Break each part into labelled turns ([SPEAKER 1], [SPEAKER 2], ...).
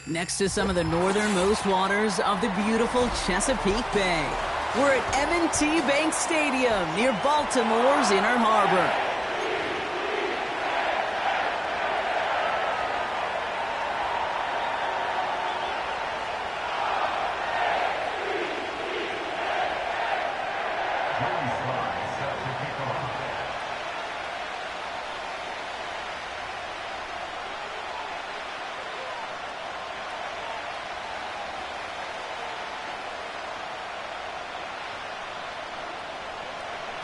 [SPEAKER 1] next to some of the northernmost waters of the beautiful Chesapeake Bay. We're at M&T Bank Stadium near Baltimore's Inner Harbor.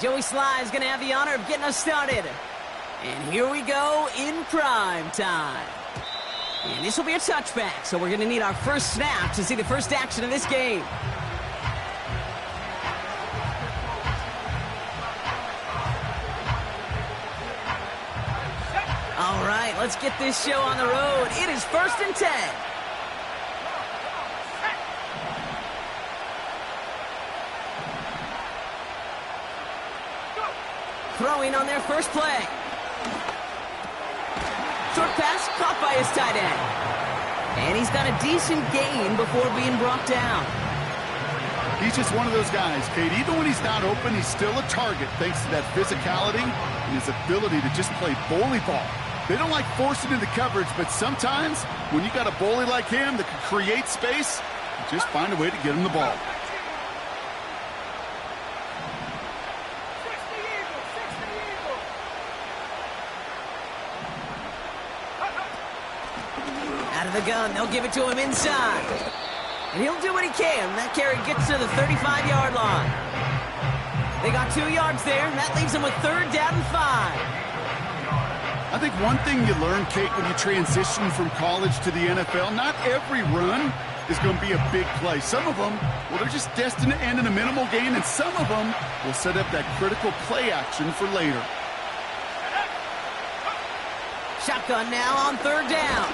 [SPEAKER 1] Joey Sly is going to have the honor of getting us started. And here we go in prime time. And this will be a touchback, so we're going to need our first snap to see the first action of this game. All right, let's get this show on the road. It is 1st and 10. Throwing on their first play. Short pass caught by his tight end. And he's got a decent gain before being brought down.
[SPEAKER 2] He's just one of those guys, Kate. Even when he's not open, he's still a target thanks to that physicality and his ability to just play bully ball. They don't like forcing into coverage, but sometimes when you got a bully like him that can create space, you just find a way to get him the ball.
[SPEAKER 1] Out of the gun, they'll give it to him inside. And he'll do what he can. That carry gets to the 35-yard line. They got 2 yards there, and that leaves them with 3rd down and 5.
[SPEAKER 2] I think one thing you learn, Kate, when you transition from college to the NFL, not every run is going to be a big play. Some of them, well, they're just destined to end in a minimal gain, and some of them will set up that critical play action for later.
[SPEAKER 1] Shotgun now on 3rd down.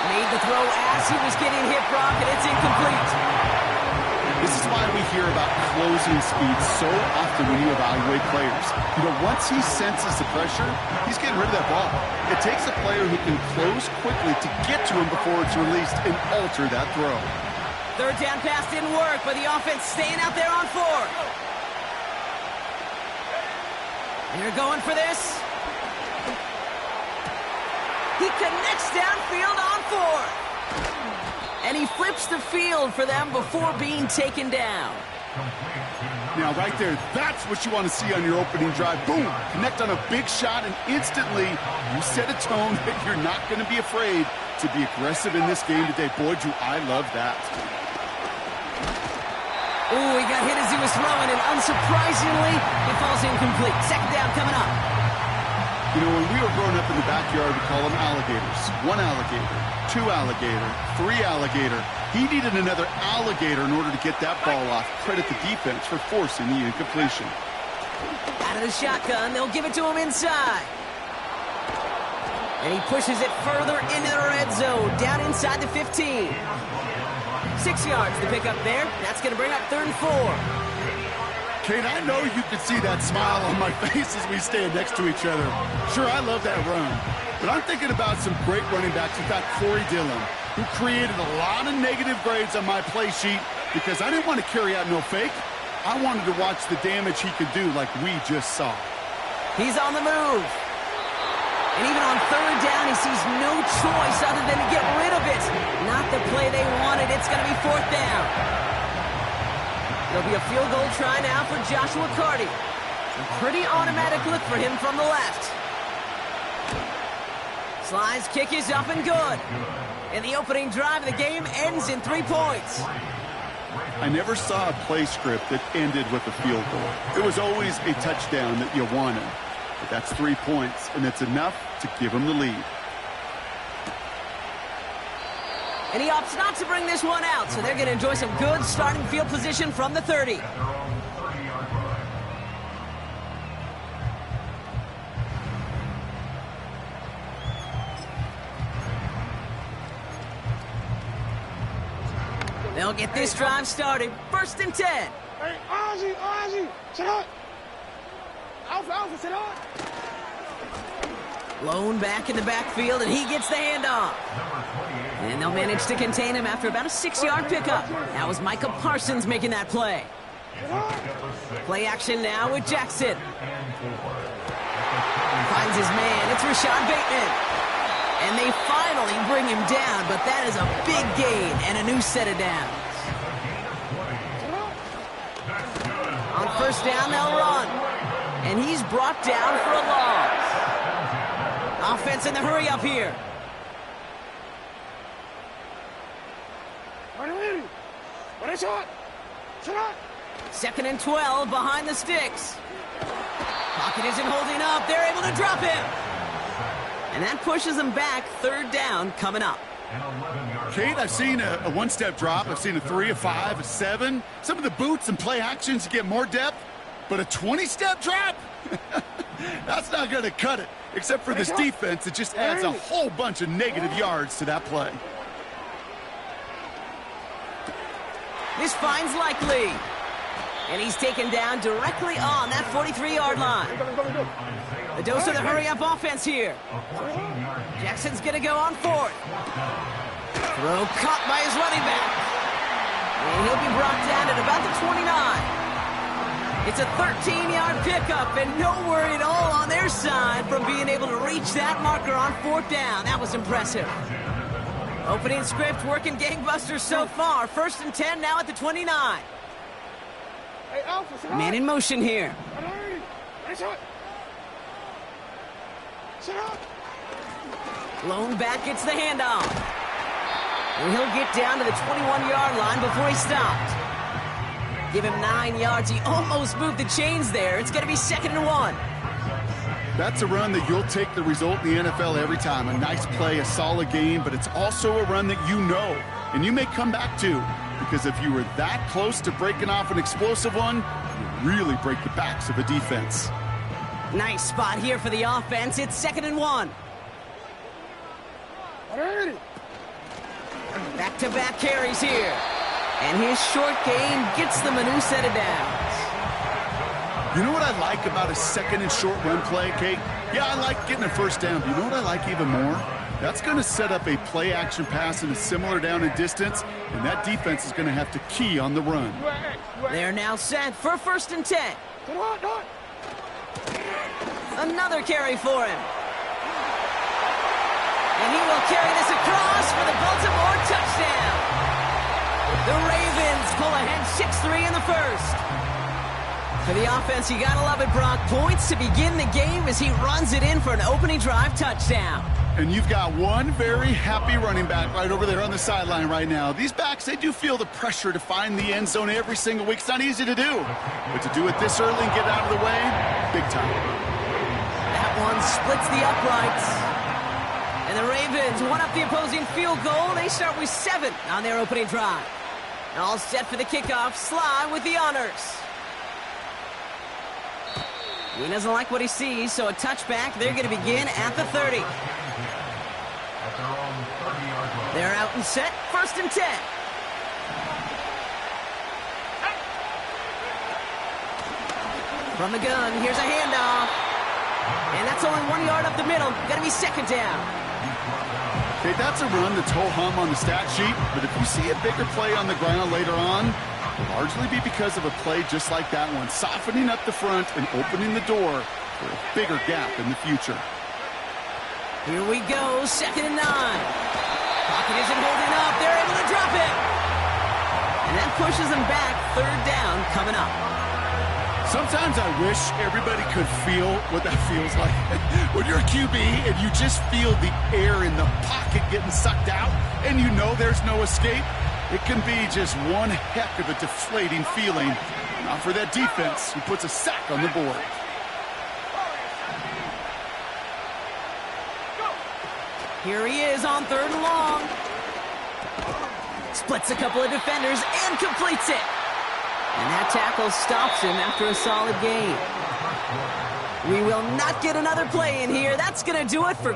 [SPEAKER 1] Made the throw as he was getting hit, Brock, and it's incomplete.
[SPEAKER 2] This is why we hear about closing speed so often when you evaluate players. You know, once he senses the pressure, he's getting rid of that ball. It takes a player who can close quickly to get to him before it's released and alter that throw.
[SPEAKER 1] 3rd down pass didn't work, but the offense staying out there on 4th. And they're going for this. He connects downfield on 4th. And he flips the field for them before being taken down.
[SPEAKER 2] Now, right there, that's what you want to see on your opening drive. Boom! Connect on a big shot, and instantly you set a tone that you're not going to be afraid to be aggressive in this game today. Boy, do I love that.
[SPEAKER 1] Ooh, he got hit as he was throwing, and unsurprisingly, it falls incomplete. 2nd down coming up.
[SPEAKER 2] You know, when we were growing up in the backyard, we call them alligators. 1 alligator, 2 alligator, 3 alligator. He needed another alligator in order to get that ball off. Credit the defense for forcing the incompletion.
[SPEAKER 1] Out of the shotgun, they'll give it to him inside. And he pushes it further into the red zone, down inside the 15. 6 yards to pick up there. That's going to bring up 3rd and 4.
[SPEAKER 2] Kate, I know you can see that smile on my face as we stand next to each other. Sure, I love that run. But I'm thinking about some great running backs. We've got Corey Dillon, who created a lot of negative grades on my play sheet because I didn't want to carry out no fake. I wanted to watch the damage he could do like we just saw.
[SPEAKER 1] He's on the move. And even on 3rd down, he sees no choice other than to get rid of it. Not the play they wanted. It's going to be 4th down. There'll be a field goal try now for Joshua Carty. A pretty automatic look for him from the left. Sly's kick is up and good. And the opening drive of the game ends in 3 points.
[SPEAKER 2] I never saw a play script that ended with a field goal. It was always a touchdown that you wanted. But that's 3 points, and it's enough to give them the lead.
[SPEAKER 1] And he opts not to bring this one out, so they're going to enjoy some good starting field position from the 30. They'll get this drive started. 1st and 10.
[SPEAKER 3] Hey, Ozzy, sit up. Alpha, sit up.
[SPEAKER 1] Lone back in the backfield, and he gets the handoff. And they'll manage to contain him after about a 6-yard pickup. That was Micah Parsons making that play. Play action now with Jackson. Finds his man. It's Rashad Bateman. And they finally bring him down, but that is a big gain and a new set of downs. On first down, they'll run. And he's brought down for a loss. Offense in the hurry up here. Second and 12 behind the sticks. Pocket isn't holding up. They're able to drop him. And that pushes them back. Third down coming up.
[SPEAKER 2] Kate, I've seen a one-step drop. I've seen a 3, a 5, a 7. Some of the boots and play actions to get more depth. But a 20-step drop? That's not going to cut it. Except for this defense, it just adds a whole bunch of negative yards to that play.
[SPEAKER 1] This finds Likely. And he's taken down directly on that 43-yard line. The dose of the hurry-up offense here. Jackson's going to go on fourth. Throw caught by his running back. And he'll be brought down at about the 29. It's a 13-yard pickup, and no worry at all on their side from being able to reach that marker on fourth down. That was impressive. Opening script working gangbusters so far. First and 10 now at the 29. Man in motion here. Lone back gets the handoff. And he'll get down to the 21-yard line before he stopped. Give him 9 yards. He almost moved the chains there. It's going to be second and 1.
[SPEAKER 2] That's a run that you'll take the result in the NFL every time. A nice play, a solid game, but it's also a run that you know, and you may come back to, because if you were that close to breaking off an explosive one, you really break the backs of a defense.
[SPEAKER 1] Nice spot here for the offense. It's second and 1. Back-to-back carries here. And his short game gets them a new set of downs.
[SPEAKER 2] You know what I like about a second and short run play, Kate? Yeah, I like getting a first down, but you know what I like even more? That's going to set up a play-action pass in a similar down and distance, and that defense is going to have to key on the run.
[SPEAKER 1] They're now set for first and 10. Another carry for him. And he will carry this across for the Baltimore touchdown. The Ravens pull ahead 6-3 in the first. For the offense, you gotta love it, Brock. Points to begin the game as he runs it in for an opening drive touchdown.
[SPEAKER 2] And you've got one very happy running back right over there on the sideline right now. These backs, they do feel the pressure to find the end zone every single week. It's not easy to do. But to do it this early and get out of the way, big time.
[SPEAKER 1] That one splits the uprights. And the Ravens one up the opposing field goal. They start with 7 on their opening drive. All set for the kickoff. Sly with the honors. He doesn't like what he sees, so a touchback. They're going to begin at the 30. They're out and set. First and 10. From the gun, here's a handoff. And that's only 1 yard up the middle. Going to be second down.
[SPEAKER 2] Okay, that's a run that's ho-hum on the stat sheet, but if you see a bigger play on the ground later on, it'll largely be because of a play just like that one, softening up the front and opening the door for a bigger gap in the future.
[SPEAKER 1] Here we go, second and 9. Pocket isn't holding up. They're able to drop it. And that pushes them back. Third down coming up.
[SPEAKER 2] Sometimes I wish everybody could feel what that feels like. When you're a QB and you just feel the air in the pocket getting sucked out and you know there's no escape, it can be just one heck of a deflating feeling. Not for that defense who puts a sack on the board.
[SPEAKER 1] Here he is on third and long. Splits a couple of defenders and completes it. And that tackle stops him after a solid gain. We will not get another play in here. That's going to do it for...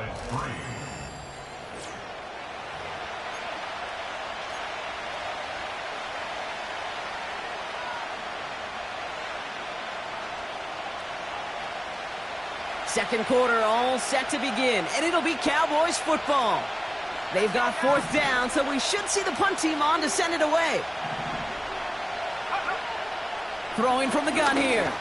[SPEAKER 1] Second quarter all set to begin, and it'll be Cowboys football. They've got fourth down, so we should see the punt team on to send it away. Throwing from the gun here. And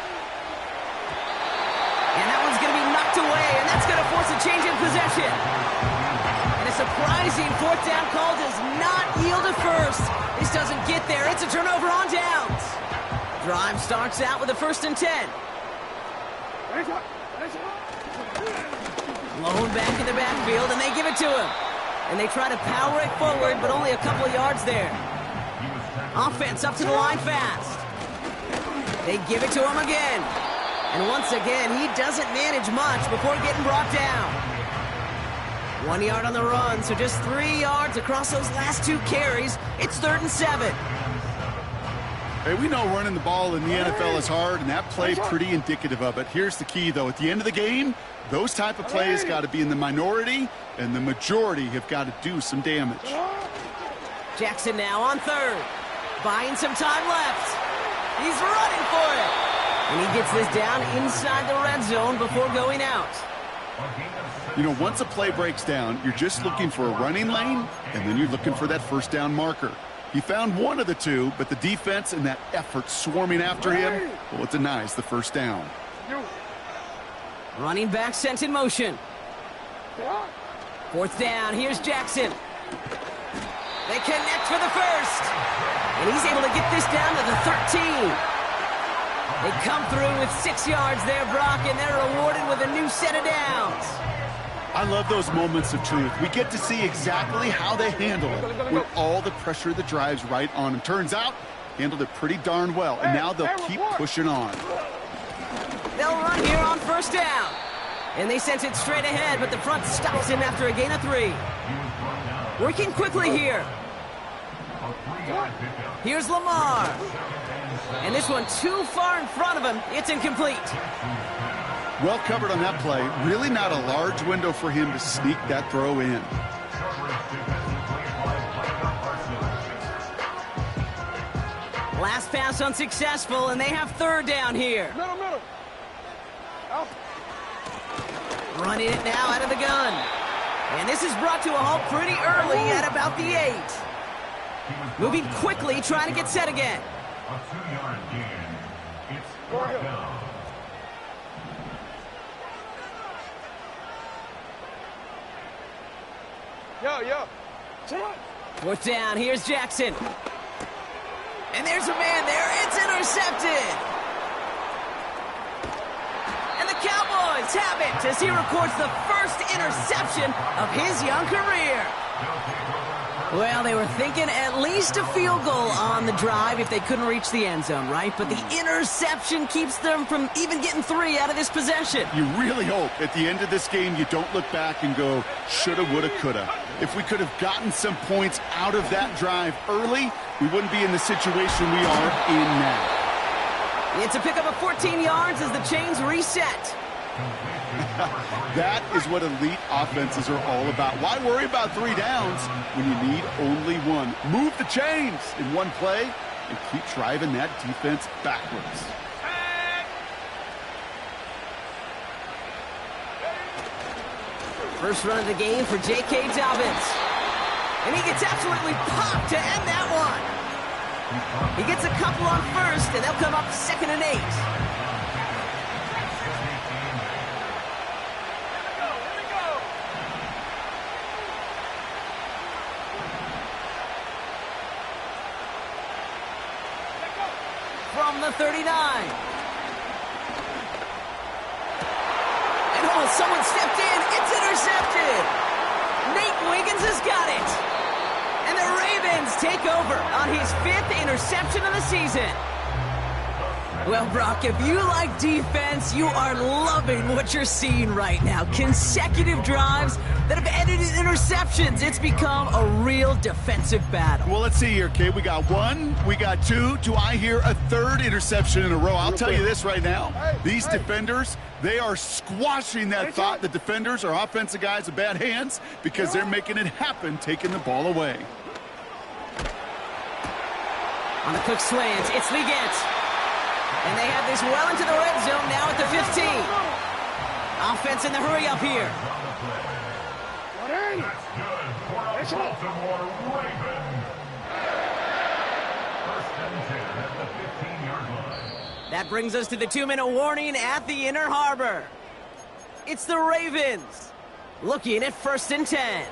[SPEAKER 1] that one's going to be knocked away, and that's going to force a change in possession. And a surprising fourth down call does not yield a first. This doesn't get there. It's a turnover on downs. Drive starts out with a 1st and 10. Blown back in the backfield, and they give it to him. And they try to power it forward, but only a couple of yards there. Offense up to the line fast. They give it to him again. And once again, he doesn't manage much before getting brought down. 1 yard on the run, so just 3 yards across those last 2 carries. It's 3rd and 7.
[SPEAKER 2] Hey, we know running the ball in the NFL is hard, and that play pretty indicative of it. Here's the key, though. At the end of the game, those type of plays got to be in the minority, and the majority have got to do some damage.
[SPEAKER 1] Jackson now on 3rd. Buying some time left. He's running for it. And he gets this down inside the red zone before going out.
[SPEAKER 2] You know, once a play breaks down, you're just looking for a running lane, and then you're looking for that 1st down marker. He found one of the two, but the defense and that effort swarming after him, well, it denies the 1st down.
[SPEAKER 1] Running back sent in motion. 4th down, here's Jackson. They connect for the 1st. And he's able to get this down to the 13. They come through with 6 yards there, Brock, and they're rewarded with a new set of downs.
[SPEAKER 2] I love those moments of truth. We get to see exactly how they handle it with all the pressure that drives right on them. Turns out, handled it pretty darn well, and now they'll keep pushing on.
[SPEAKER 1] They'll run here on 1st down. And they sent it straight ahead, but the front stops him after a gain of 3. Working quickly here. Here's Lamar. And this one too far in front of him. It's incomplete.
[SPEAKER 2] Well covered on that play. Really not a large window for him to sneak that throw in.
[SPEAKER 1] Last pass unsuccessful, and they have 3rd down here.
[SPEAKER 3] Middle.
[SPEAKER 1] Running it now out of the gun. And this is brought to a halt pretty early at about the 8. Moving quickly, trying to get set again.
[SPEAKER 4] A 2-yard gain. It's 4th down.
[SPEAKER 3] Yo.
[SPEAKER 1] 4th down, here's Jackson. And there's a man there, it's intercepted. And the Cowboys have it as he records the 1st interception of his young career. Well, they were thinking at least a field goal on the drive if they couldn't reach the end zone, right? But the interception keeps them from even getting 3 out of this possession.
[SPEAKER 2] You really hope at the end of this game you don't look back and go, shoulda, woulda, coulda. If we could have gotten some points out of that drive early, we wouldn't be in the situation we are in now.
[SPEAKER 1] It's a pickup of 14 yards as the chains reset.
[SPEAKER 2] That is what elite offenses are all about. Why worry about 3 downs when you need only 1? Move the chains in one play and keep driving that defense backwards.
[SPEAKER 1] First run of the game for J.K. Dobbins. And he gets absolutely popped to end that one. He gets a couple on 1st, and they'll come up 2nd and 8. From the 39. And someone stepped in. It's intercepted. Nate Wiggins has got it. And the Ravens take over on his 5th interception of the season. Well, Brock, if you like defense, you are loving what you're seeing right now. Consecutive drives that have ended in interceptions. It's become a real defensive battle.
[SPEAKER 2] Well, let's see here, kid. We got 1, we got 2. Do I hear a 3rd interception in a row? I'll tell you this right now. These defenders, they are squashing that thought. The defenders are offensive guys with bad hands because they're making it happen, taking the ball away.
[SPEAKER 1] On the quick slant, it's Legette. And they have this well into the red zone now at the 15. Offense in the hurry up here.
[SPEAKER 4] That's good for a Baltimore Raven. First and 10 at the 15-yard line.
[SPEAKER 1] That brings us to the 2-minute warning at the Inner Harbor. It's the Ravens looking at 1st and 10.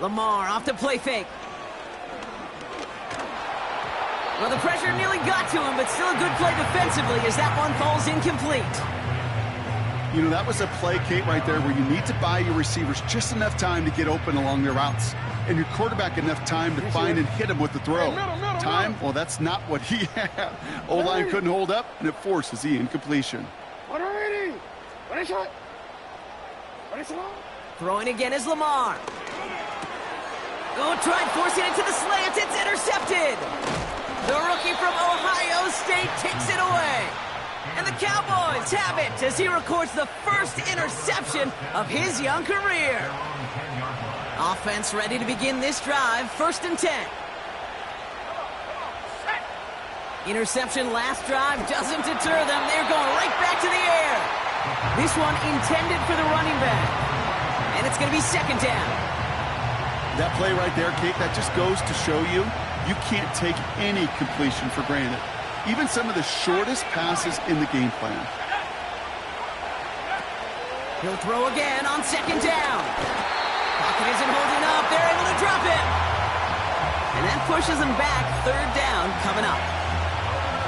[SPEAKER 1] Lamar off the play fake. Well, the pressure nearly got to him, but still a good play defensively as that one falls incomplete.
[SPEAKER 2] You know, that was a play, Kate, right there where you need to buy your receivers just enough time to get open along their routes. And your quarterback enough time to find and hit him with the throw. Time? Well, that's not what he had. O-line couldn't hold up, and it forces the incompletion.
[SPEAKER 1] Throwing again is Lamar. Oh, tried forcing it to the slant. It's intercepted. The rookie from Ohio State takes it away. And the Cowboys have it as he records the first interception of his young career. Offense ready to begin this drive. 1st and 10. Interception last drive doesn't deter them. They're going right back to the air. This one intended for the running back. And it's going to be 2nd down.
[SPEAKER 2] That play right there, Kate, that just goes to show you can't take any completion for granted. Even some of the shortest passes in the game plan.
[SPEAKER 1] He'll throw again on 2nd down. Pocket isn't holding up. They're able to drop it. And that pushes them back. 3rd down coming up.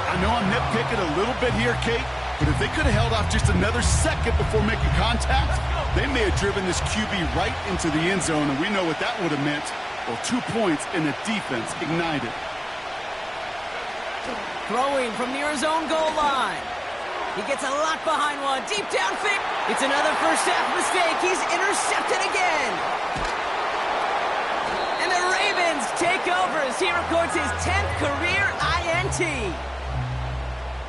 [SPEAKER 2] I know I'm nitpicking a little bit here, Kate, but if they could have held off just another second before making contact, they may have driven this QB right into the end zone, and we know what that would have meant. Well, 2 points and the defense ignited.
[SPEAKER 1] Throwing from near his own goal line. He gets a lot behind one. Deep down fake. It's another first half mistake. He's intercepted again. And the Ravens take over as he records his 10th career INT.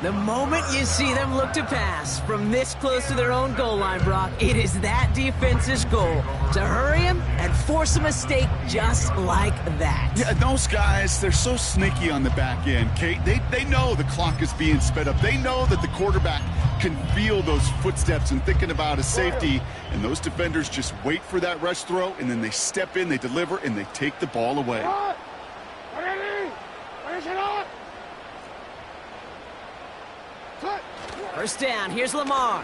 [SPEAKER 1] The moment you see them look to pass from this close to their own goal line, Brock, it is that defense's goal to hurry him and force a mistake just like that.
[SPEAKER 2] Yeah, those guys, they're so sneaky on the back end, Kate. They know the clock is being sped up. They know that the quarterback can feel those footsteps and thinking about a safety, and those defenders just wait for that rush throw, and then they step in, they deliver, and they take the ball away.
[SPEAKER 1] First down, here's Lamar.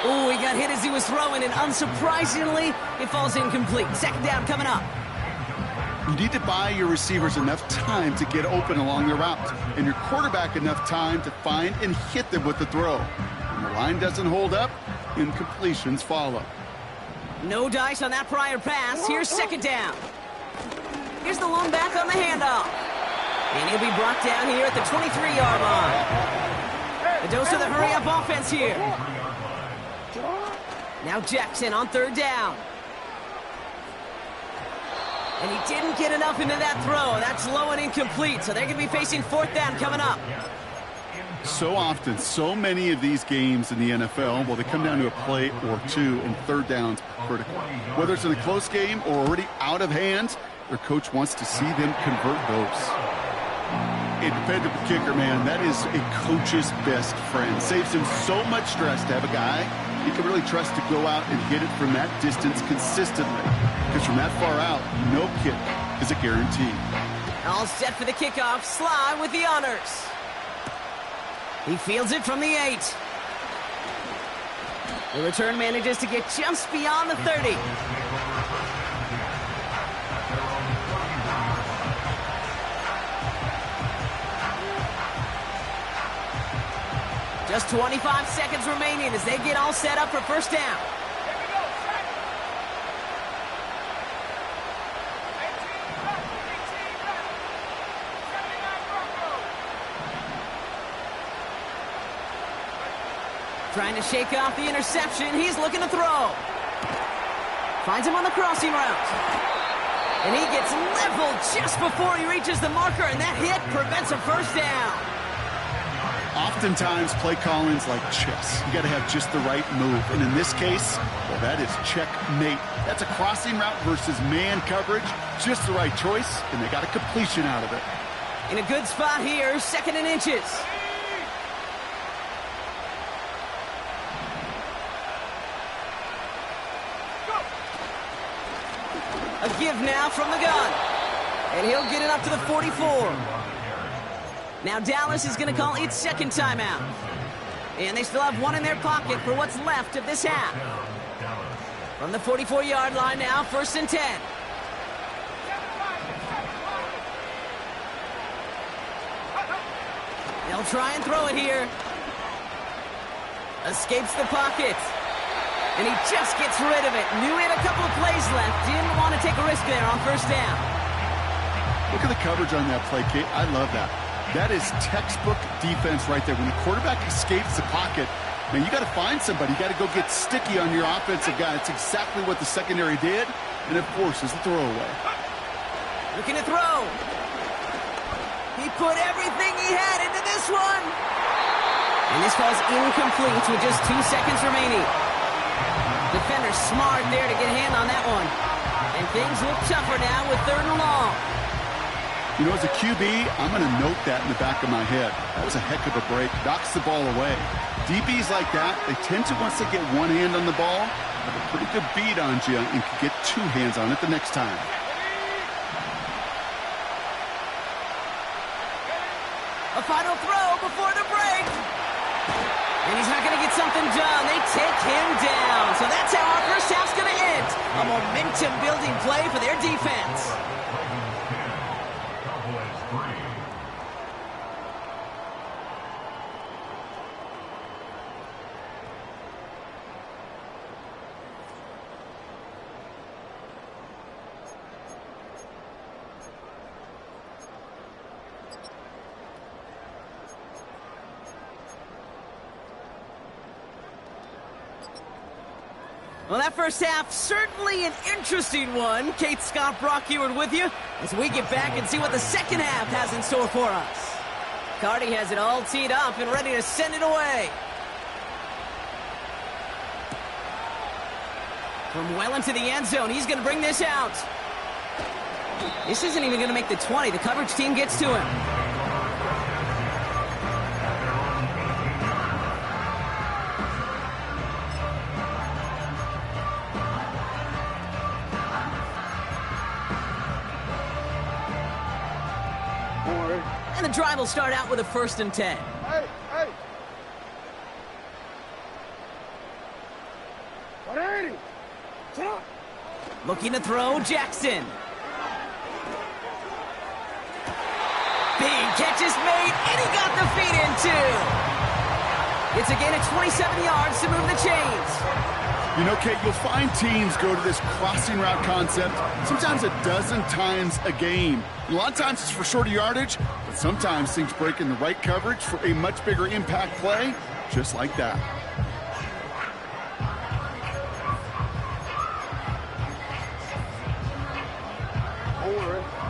[SPEAKER 1] Oh, he got hit as he was throwing, and unsurprisingly, it falls incomplete. 2nd down coming up.
[SPEAKER 2] You need to buy your receivers enough time to get open along their route, and your quarterback enough time to find and hit them with the throw. When the line doesn't hold up, incompletions follow.
[SPEAKER 1] No dice on that prior pass. Here's 2nd down. Here's the lone back on the handoff. And he'll be brought down here at the 23-yard line. The dose of the hurry-up offense here. Now Jackson on 3rd down. And he didn't get enough into that throw. That's low and incomplete, so they're going to be facing 4th down coming up.
[SPEAKER 2] So often, so many of these games in the NFL, well, they come down to a play or two, and 3rd downs critical. Whether it's in a close game or already out of hand, their coach wants to see them convert those. A dependable kicker, man, that is a coach's best friend. Saves him so much stress to have a guy you can really trust to go out and hit it from that distance consistently. Because from that far out, no kick is a guarantee.
[SPEAKER 1] All set for the kickoff. Sly with the honors. He fields it from the 8. The return manages to get just beyond the 30. Just 25 seconds remaining as they get all set up for 1st down. Trying to shake off the interception. He's looking to throw. Finds him on the crossing route. And he gets leveled just before he reaches the marker, and that hit prevents a 1st down.
[SPEAKER 2] Oftentimes, play calling's like chess. You got to have just the right move. And in this case, well, that is checkmate. That's a crossing route versus man coverage. Just the right choice, and they got a completion out of it.
[SPEAKER 1] In a good spot here, 2nd and inches. A give now from the gun. And he'll get it up to the 44. Now Dallas is going to call its 2nd timeout. And they still have one in their pocket for what's left of this half. From the 44-yard line now, 1st and 10. They'll try and throw it here. Escapes the pocket. And he just gets rid of it. Knew he had a couple of plays left. Didn't want to take a risk there on 1st down.
[SPEAKER 2] Look at the coverage on that play, Kate. I love that. That is textbook defense right there. When the quarterback escapes the pocket, man, you got to find somebody. You got to go get sticky on your offensive guy. It's exactly what the secondary did, and it forces the throwaway.
[SPEAKER 1] Looking to throw. He put everything he had into this one. And this falls incomplete with just 2 seconds remaining. Defender smart there to get a hand on that one. And things look tougher now with 3rd and long.
[SPEAKER 2] You know, as a QB, I'm going to note that in the back of my head. That was a heck of a break. Knocks the ball away. DBs like that, they tend to, once they get one hand on the ball, have a pretty good beat on you and can get 2 hands on it the next time.
[SPEAKER 1] A final throw before the break. And he's not going to get something done. They take him down. So that's how our first half's going to end. A momentum-building play for their defense. Well, that first half, certainly an interesting one. Kate, Scott, Brock Eward with you as we get back and see what the second half has in store for us. Cardi has it all teed up and ready to send it away. From well into the end zone, he's going to bring this out. This isn't even going to make the 20. The coverage team gets to him. And the drive will start out with a 1st and 10.
[SPEAKER 3] Hey! 180! Stop!
[SPEAKER 1] Looking to throw, Jackson. Big catch is made, and he got the feet in too. It's a gain of 27 yards to move the chains.
[SPEAKER 2] You know, Kate, you'll find teams go to this crossing route concept sometimes a dozen times a game. And a lot of times it's for shorter yardage, but sometimes things break in the right coverage for a much bigger impact play, just like that.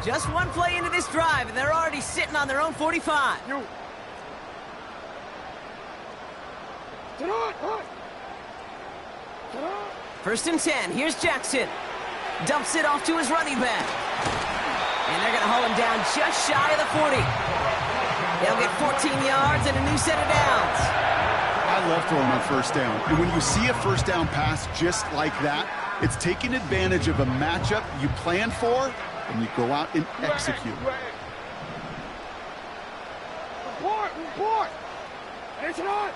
[SPEAKER 1] Just one play into this drive, and they're already sitting on their own 45.
[SPEAKER 3] You!
[SPEAKER 1] First and 10. Here's Jackson. Dumps it off to his running back. And they're going to haul him down just shy of the 40. They'll get 14 yards and a new set of downs.
[SPEAKER 2] I love throwing on 1st down. And when you see a 1st down pass just like that, it's taking advantage of a matchup you plan for, and you go out and execute.
[SPEAKER 3] Report! It's not!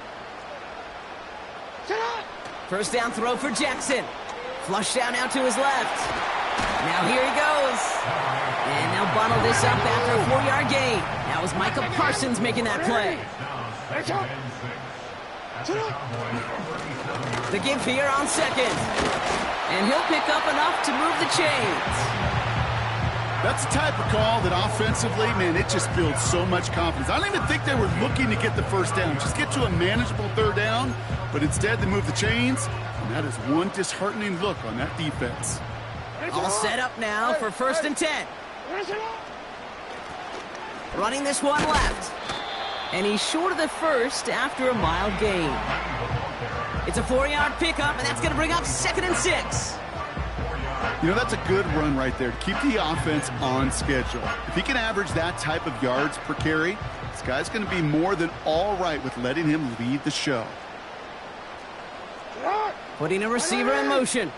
[SPEAKER 1] First down throw for Jackson. Flush down out to his left. Now here he goes. And they'll bundle this up after a 4-yard gain. That was Micah Parsons making that play. The give here on 2nd. And he'll pick up enough to move the chains.
[SPEAKER 2] That's the type of call that offensively, man, it just builds so much confidence. I don't even think they were looking to get the 1st down. Just get to a manageable 3rd down, but instead they move the chains, and that is one disheartening look on that defense.
[SPEAKER 1] All set up now for 1st and 10. Running this one left. And he's short of the first after a mild gain. It's a 4-yard pickup, and that's going to bring up 2nd and 6.
[SPEAKER 2] You know, that's a good run right there to keep the offense on schedule. If he can average that type of yards per carry, this guy's going to be more than all right with letting him lead the show.
[SPEAKER 1] Putting a receiver in motion.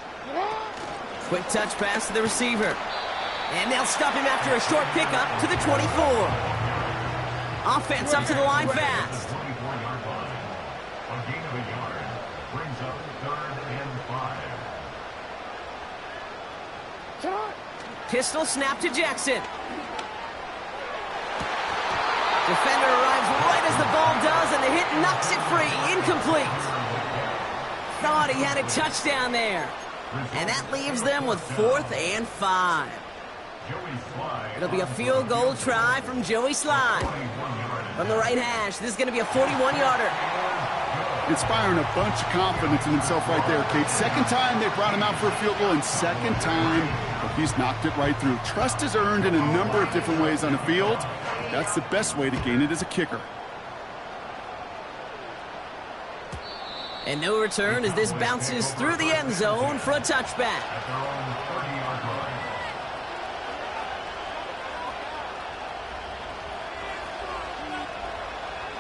[SPEAKER 1] Quick touch pass to the receiver. And they'll stop him after a short pickup to the 24. Offense up to the line fast.
[SPEAKER 4] 24-yard line. A gain of a yard brings up 3rd and 5.
[SPEAKER 1] Pistol snap to Jackson. Defender arrives right as the ball does, and the hit knocks it free. Incomplete. Thought he had a touchdown there. And that leaves them with 4th and 5. It'll be a field goal try from Joey Slye. From the right hash, this is going to be a 41-yarder.
[SPEAKER 2] Inspiring a bunch of confidence in himself right there, Kate. Second time they brought him out for a field goal, and second time he's knocked it right through. Trust is earned in a number of different ways on the field. That's the best way to gain it as a kicker.
[SPEAKER 1] And no return as this bounces through the end zone for a touchback.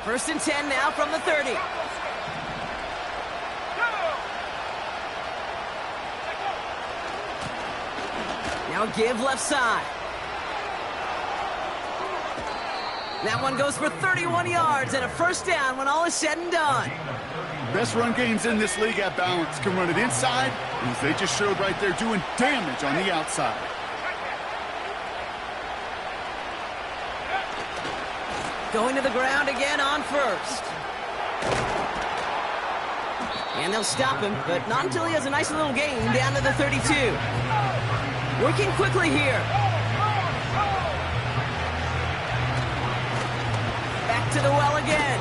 [SPEAKER 1] First and 10 now from the 30. Now a give left side. That one goes for 31 yards and a first down when all is said and done.
[SPEAKER 2] Best run games in this league at balance. Can run it inside, as they just showed right there, doing damage on the outside.
[SPEAKER 1] Going to the ground again on first. And they'll stop him, but not until he has a nice little gain down to the 32. Working quickly here. Back to the well again.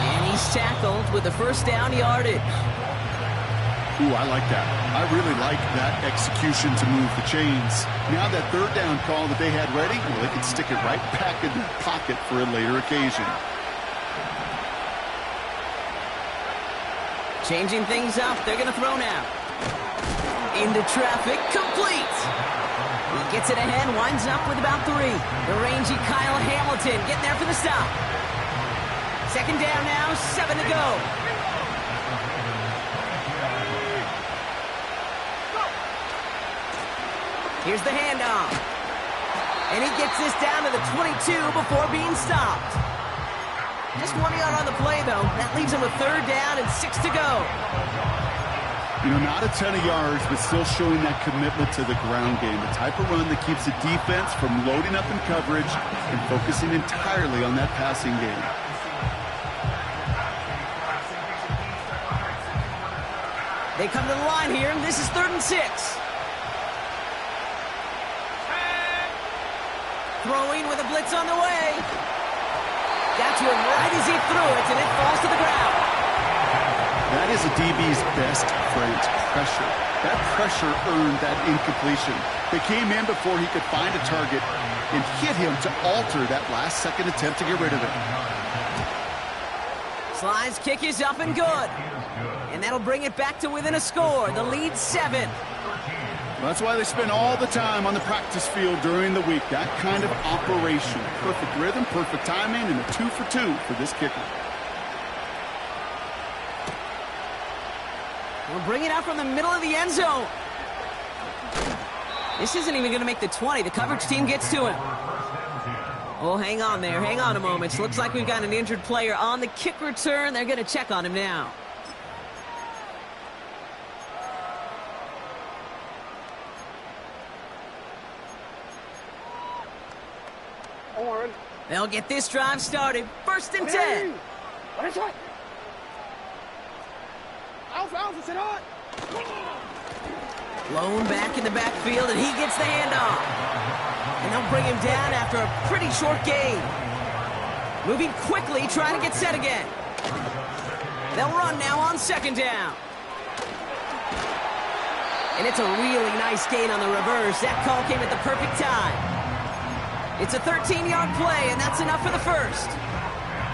[SPEAKER 1] And he's tackled with the first down yardage.
[SPEAKER 2] Ooh, I like that. I really like that execution to move the chains. Now that 3rd down call that they had ready, well, they can stick it right back in their pocket for a later occasion.
[SPEAKER 1] Changing things up, they're going to throw now. Into traffic, complete. He gets it ahead, winds up with about 3. The rangy Kyle Hamilton getting there for the stop. 2nd down now, 7 to go. Here's the handoff. And he gets this down to the 22 before being stopped. Just 1 yard on the play, though. That leaves him with 3rd down and 6 to go.
[SPEAKER 2] You know, not a ton of yards, but still showing that commitment to the ground game. The type of run that keeps the defense from loading up in coverage and focusing entirely on that passing game.
[SPEAKER 1] They come to the line here, and this is 3rd and 6. Throwing with a blitz on the way. Got to him right as he threw it, and it falls to the ground.
[SPEAKER 2] That is a DB's best friend, pressure. That pressure earned that incompletion. They came in before he could find a target and hit him to alter that last-second attempt to get rid of it.
[SPEAKER 1] Slye's kick is up and good. And that'll bring it back to within a score. The lead 7.
[SPEAKER 2] That's why they spend all the time on the practice field during the week. That kind of operation. Perfect rhythm, perfect timing, and a 2 for 2 for this kicker.
[SPEAKER 1] We'll bring it out from the middle of the end zone. This isn't even going to make the 20. The coverage team gets to him. Oh, hang on there. Hang on a moment. Looks like we've got an injured player on the kick return. They're going to check on him now. They'll get this drive started. 1st and 10. Blown back in the backfield, and he gets the handoff. And they'll bring him down after a pretty short gain. Moving quickly, trying to get set again. They'll run now on 2nd down. And it's a really nice gain on the reverse. That call came at the perfect time. It's a 13-yard play, and that's enough for the first.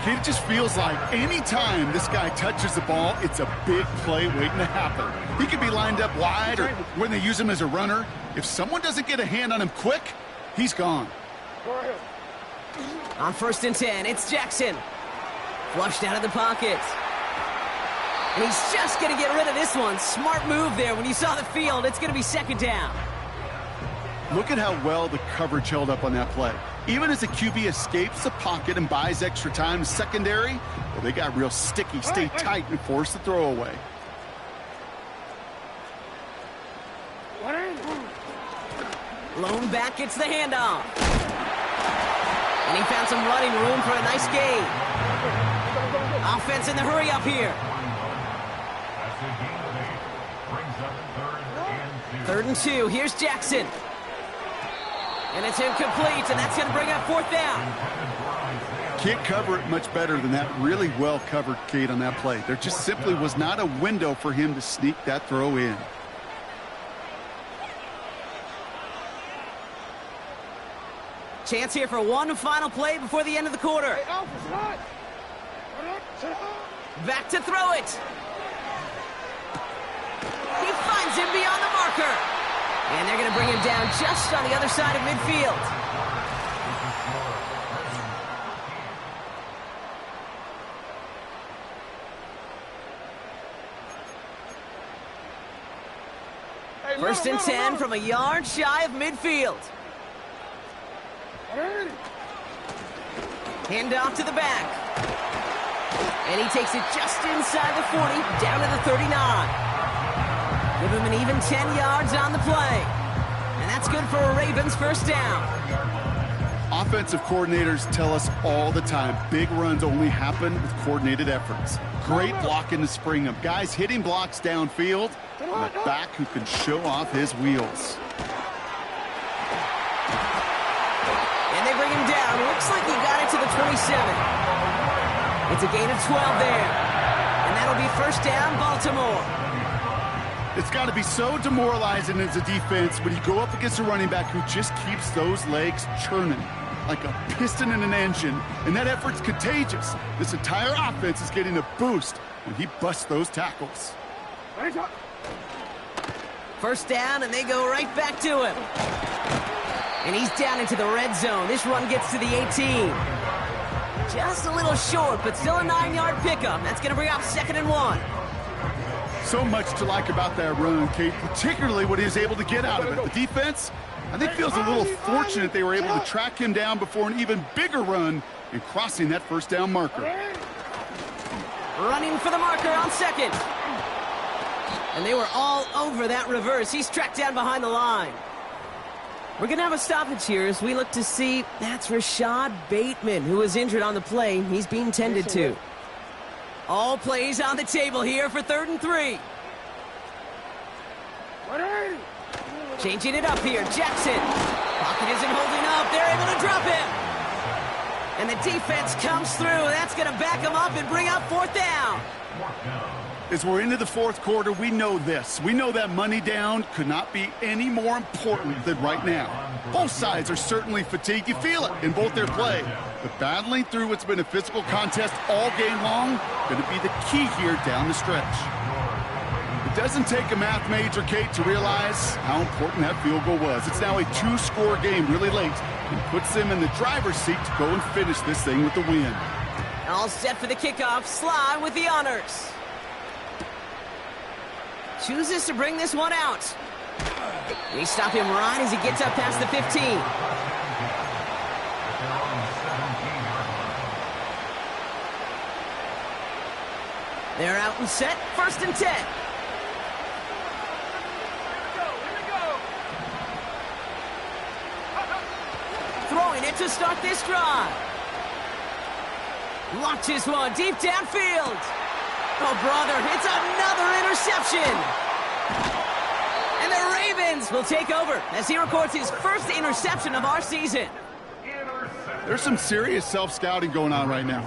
[SPEAKER 2] Kid, it just feels like any time this guy touches the ball, it's a big play waiting to happen. He could be lined up wide or when they use him as a runner. If someone doesn't get a hand on him quick, he's gone.
[SPEAKER 1] On 1st and 10, it's Jackson. Flushed out of the pocket. And he's just going to get rid of this one. Smart move there. When you saw the field, it's going to be 2nd down.
[SPEAKER 2] Look at how well the coverage held up on that play. Even as the QB escapes the pocket and buys extra time secondary, well, they got real sticky, stay tight, and force the throw away.
[SPEAKER 1] Lone back gets the handoff. And he found some running room for a nice gain. Offense in the hurry up here. 3rd and 2. Here's Jackson. And it's incomplete, and that's going to bring up 4th down.
[SPEAKER 2] Can't cover it much better than that really well-covered Cade on that play. There just simply was not a window for him to sneak that throw in.
[SPEAKER 1] Chance here for one final play before the end of the quarter. Back to throw it. He finds him beyond the marker. And they're going to bring him down just on the other side of midfield. First and 10 from a yard shy of midfield. Hand off to the back. And he takes it just inside the 40, down to the 39. Give him an even 10 yards on the play. And that's good for a Ravens 1st down.
[SPEAKER 2] Offensive coordinators tell us all the time, big runs only happen with coordinated efforts. Great blocking to spring them. Guys hitting blocks downfield, and a back who can show off his wheels.
[SPEAKER 1] And they bring him down. Looks like he got it to the 27. It's a gain of 12 there. And that'll be 1st down, Baltimore.
[SPEAKER 2] It's got to be so demoralizing as a defense when you go up against a running back who just keeps those legs churning like a piston in an engine, and that effort's contagious. This entire offense is getting a boost when he busts those tackles.
[SPEAKER 1] 1st down, and they go right back to him. And he's down into the red zone. This run gets to the 18. Just a little short, but still a 9-yard pickup. That's going to bring up 2nd and 1.
[SPEAKER 2] So much to like about that run, Kate, particularly what he was able to get out of it. The defense, I think, feels a little fortunate they were able to track him down before an even bigger run and crossing that 1st down marker.
[SPEAKER 1] Running for the marker on 2nd. And they were all over that reverse. He's tracked down behind the line. We're going to have a stoppage here as we look to see that's Rashad Bateman, who was injured on the play. He's being tended to. All plays on the table here for 3rd and 3. Changing it up here. Jackson. Pocket isn't holding up. They're able to drop him. And the defense comes through. That's going to back him up and bring up 4th down.
[SPEAKER 2] As we're into the 4th quarter, we know this. We know that money down could not be any more important than right now. Both sides are certainly fatigued. You feel it in both their play. But battling through what's been a physical contest all game long, going to be the key here down the stretch. It doesn't take a math major, Kate, to realize how important that field goal was. It's now a 2-score game really late and puts them in the driver's seat to go and finish this thing with the win.
[SPEAKER 1] All set for the kickoff. Sly with the honors. Chooses to bring this one out. They stop him right as he gets up past the 15. They're out and set. 1st and 10. Throwing it to start this drive. Launches one deep downfield. Oh, brother, it's another interception. And the Ravens will take over as he records his 1st interception of our season.
[SPEAKER 2] There's some serious self-scouting going on right now.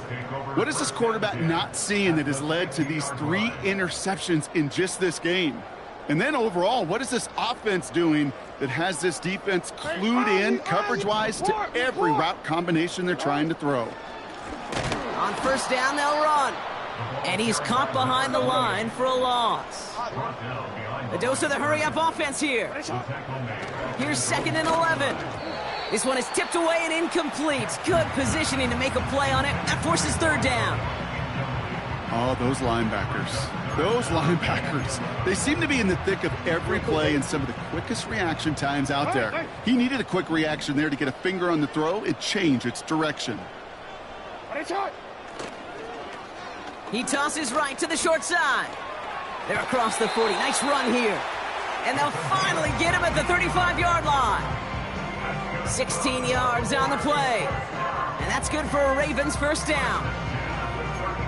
[SPEAKER 2] What is this quarterback not seeing that has led to these 3 interceptions in just this game? And then overall, what is this offense doing that has this defense clued in coverage-wise to every route combination they're trying to throw?
[SPEAKER 1] On On first down, they'll run. And he's caught behind the line for a loss. A dose of the hurry-up offense here. Here's 2nd and 11. This one is tipped away and incomplete. Good positioning to make a play on it. That forces 3rd down.
[SPEAKER 2] Oh, those linebackers. Those linebackers. They seem to be in the thick of every play and some of the quickest reaction times out there. He needed a quick reaction there to get a finger on the throw. It changed its direction.
[SPEAKER 1] He tosses right to the short side. They're across the 40. Nice run here. And they'll finally get him at the 35-yard line. 16 yards on the play. And that's good for a Ravens 1st down.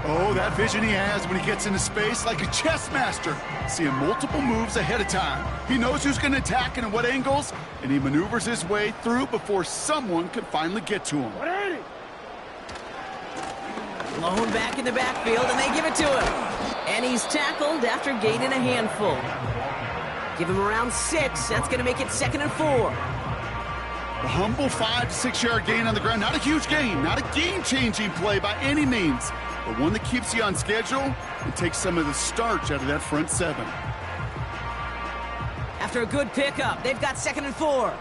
[SPEAKER 2] Oh, that vision he has when he gets into space like a chess master. Seeing multiple moves ahead of time. He knows who's going to attack and in what angles, and he maneuvers his way through before someone can finally get to him.
[SPEAKER 1] Blown back in the backfield, and they give it to him. And he's tackled after gaining a handful. Give him around 6. That's going to make it 2nd and 4.
[SPEAKER 2] A humble 5 to 6 yard gain on the ground. Not a huge gain, not a game-changing play by any means, but one that keeps you on schedule and takes some of the starch out of that front 7.
[SPEAKER 1] After a good pickup, they've got 2nd and 4.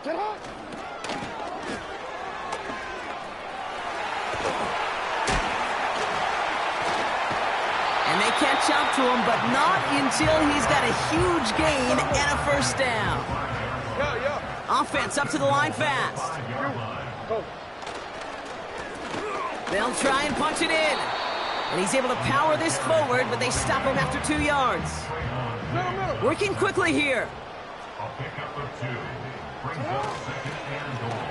[SPEAKER 3] Get hot!
[SPEAKER 1] And they catch up to him, but not until he's got a huge gain and a 1st down. Offense up to the line fast. They'll try and punch it in. And he's able to power this forward, but they stop him after 2 yards. Working quickly here.
[SPEAKER 4] A pickup of 2. Brings up 2nd and goal.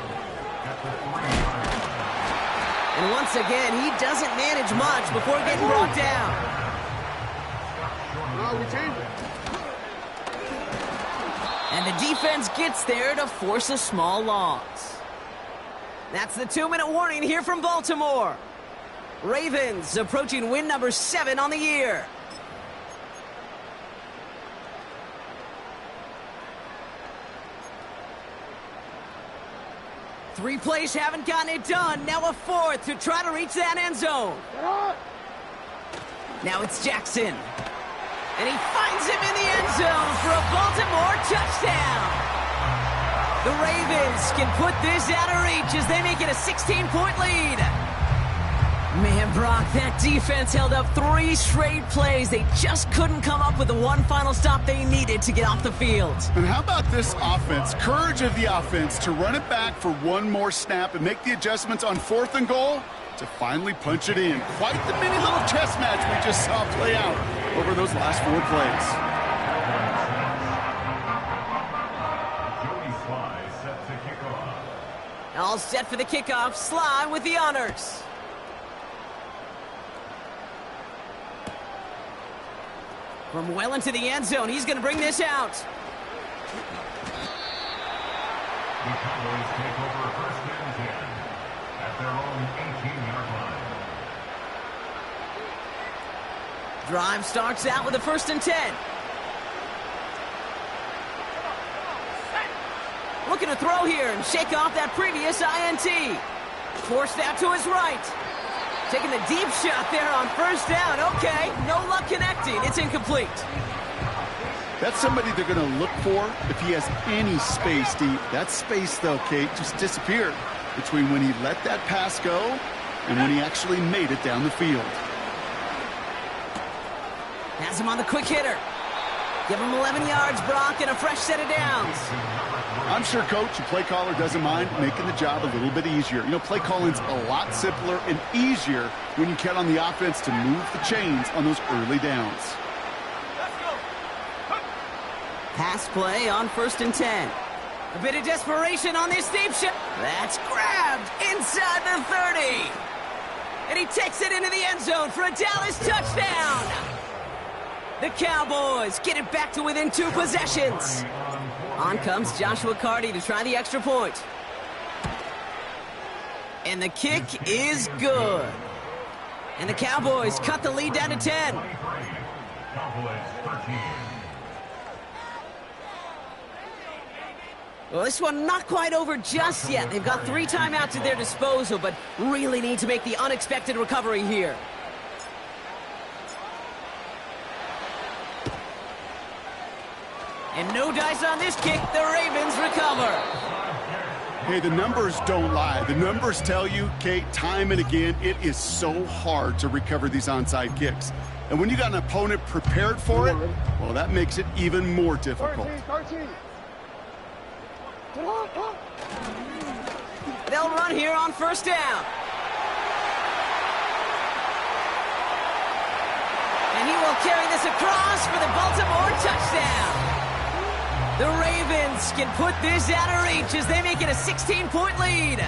[SPEAKER 4] At the 3-yard line.
[SPEAKER 1] And once again, he doesn't manage much before getting brought down.
[SPEAKER 3] No, we changed it.
[SPEAKER 1] And the defense gets there to force a small loss. That's the 2-minute warning here from Baltimore. Ravens approaching win number 7 on the year. Three plays haven't gotten it done. Now a 4th to try to reach that end zone. Now it's Jackson. And he finds him in the end zone for a Baltimore touchdown. The Ravens can put this out of reach as they make it a 16-point lead. Man, Brock, that defense held up 3 straight plays. They just couldn't come up with the one final stop they needed to get off the field.
[SPEAKER 2] And how about this offense? Courage of the offense to run it back for one more snap and make the adjustments on 4th and goal to finally punch it in. Quite the mini little chess match we just saw play out over those last 4 plays.
[SPEAKER 1] All set for the kickoff. Sly with the honors. From well into the end zone, he's going to bring this out.
[SPEAKER 4] The Cowboys take over 1st and 10 at their own 18-yard line.
[SPEAKER 1] Drive starts out with a 1st and 10. Looking to throw here and shake off that previous INT. Forced out to his right. Taking the deep shot there on 1st down. Okay, no luck connecting. It's incomplete.
[SPEAKER 2] That's somebody they're going to look for if he has any space deep. That space, though, Kate, just disappeared between when he let that pass go and when he actually made it down the field.
[SPEAKER 1] Has him on the quick hitter. Give him 11 yards, Brock, and a fresh set of downs.
[SPEAKER 2] I'm sure, Coach, the play caller doesn't mind making the job a little bit easier. You know, play calling's a lot simpler and easier when you count on the offense to move the chains on those early downs.
[SPEAKER 1] Pass play on 1st and 10. A bit of desperation on this deep shot. That's grabbed inside the 30. And he takes it into the end zone for a Dallas touchdown. The Cowboys get it back to within 2 possessions. On comes Joshua Carty to try the extra point. And the kick is good. And the Cowboys cut the lead down to 10.
[SPEAKER 4] Cowboys 13.
[SPEAKER 1] Well, this one not quite over just yet. They've got 3 timeouts at their disposal, but really need to make the unexpected recovery here. And no dice on this kick. The Ravens recover.
[SPEAKER 2] Hey, the numbers don't lie. The numbers tell you, Kate, time and again, it is so hard to recover these onside kicks. And when you got an opponent prepared for it, well, that makes it even more difficult.
[SPEAKER 3] 13.
[SPEAKER 1] They'll run here on first down. And he will carry this across for the Baltimore touchdown. The Ravens can put this out of reach as they make it a 16-point lead.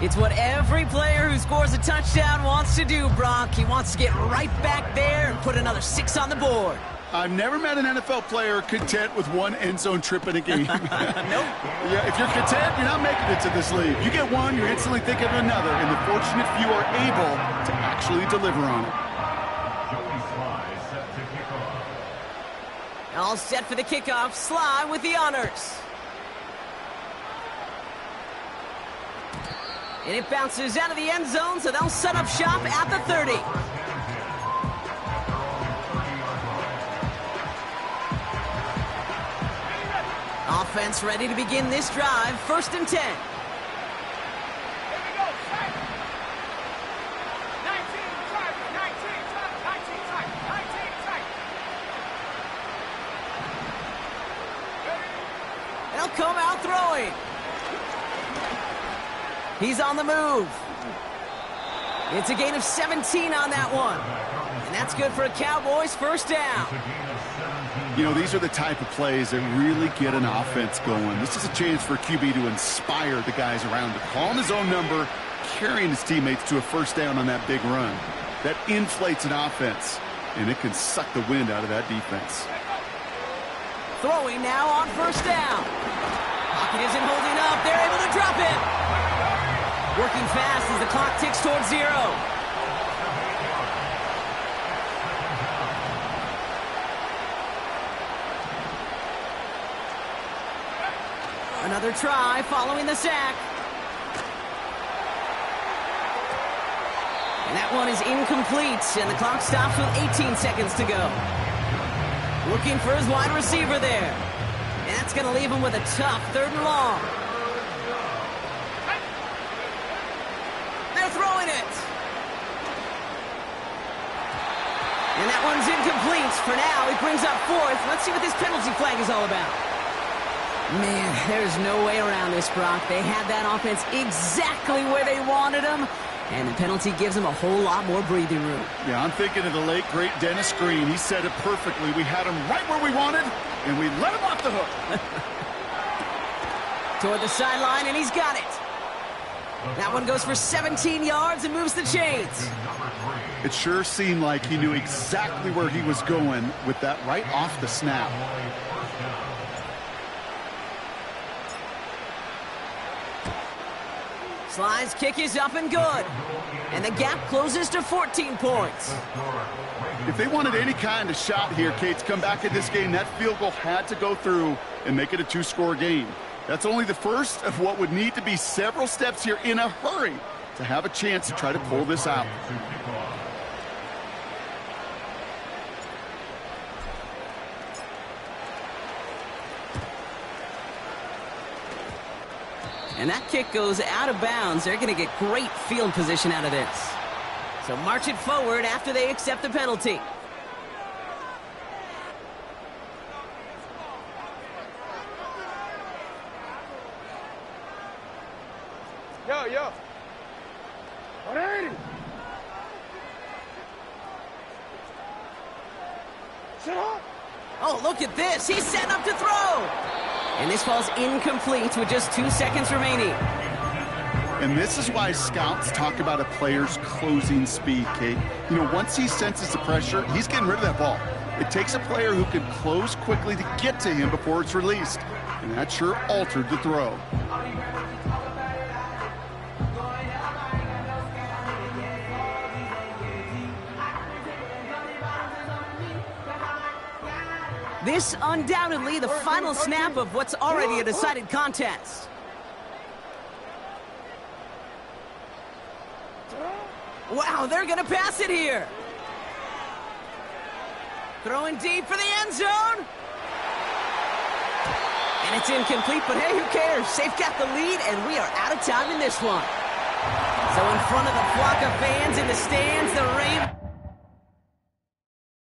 [SPEAKER 1] It's what every player who scores a touchdown wants to do, Brock. He wants to get right back there and put another 6 on the board.
[SPEAKER 2] I've never met an NFL player content with one end zone trip in a game.
[SPEAKER 1] Nope.
[SPEAKER 2] Yeah, if you're content, you're not making it to this league. You get one, you're instantly thinking of another, and the fortunate few are able to actually deliver on it.
[SPEAKER 1] All set for the kickoff. Sly with the honors. And it bounces out of the end zone, so they'll set up shop at the 30. Offense ready to begin this drive. 1st and 10. They'll come out throwing. He's on the move. It's a gain of 17 on that one. And that's good for a Cowboys 1st down.
[SPEAKER 2] You know, these are the type of plays that really get an offense going. This is a chance for QB to inspire the guys around him. Calling his own number, carrying his teammates to a 1st down on that big run. That inflates an offense, and it can suck the wind out of that defense.
[SPEAKER 1] Throwing now on 1st down. Pocket isn't holding up. They're able to drop it. Working fast as the clock ticks towards 0. Another try following the sack. And that one is incomplete, and the clock stops with 18 seconds to go. Looking for his wide receiver there. And that's going to leave him with a tough 3rd and long. They're throwing it. And that one's incomplete. For now, he brings up 4th. Let's see what this penalty flag is all about. Man, there's no way around this, Brock. They had that offense exactly where they wanted them, and the penalty gives them a whole lot more breathing room.
[SPEAKER 2] Yeah, I'm thinking of the late, great Dennis Green. He said it perfectly. We had him right where we wanted, and we let him off the hook.
[SPEAKER 1] Toward the sideline, and he's got it. That one goes for 17 yards and moves the chains.
[SPEAKER 2] It sure seemed like he knew exactly where he was going with that right off the snap.
[SPEAKER 1] Sly's kick is up and good. And the gap closes to 14 points.
[SPEAKER 2] If they wanted any kind of shot here, Kate, to come back in this game, that field goal had to go through and make it a 2-score game. That's only the first of what would need to be several steps here in a hurry to have a chance to try to pull this out.
[SPEAKER 1] And that kick goes out of bounds. They're going to get great field position out of this. So march it forward after they accept the penalty.
[SPEAKER 3] Yo. 180. Sit up.
[SPEAKER 1] Oh, look at this. He's setting up to throw. And this falls incomplete with just 2 seconds remaining.
[SPEAKER 2] And this is why scouts talk about a player's closing speed, Kate. You know, once he senses the pressure, he's getting rid of that ball. It takes a player who can close quickly to get to him before it's released. And that sure altered the throw.
[SPEAKER 1] The This undoubtedly the final snap of what's already a decided contest. Wow, they're going to pass it here. Throwing deep for the end zone. And it's incomplete, but hey, who cares? They've got the lead, and we are out of time in this one. So in front of the flock of fans in the stands, the Ravens...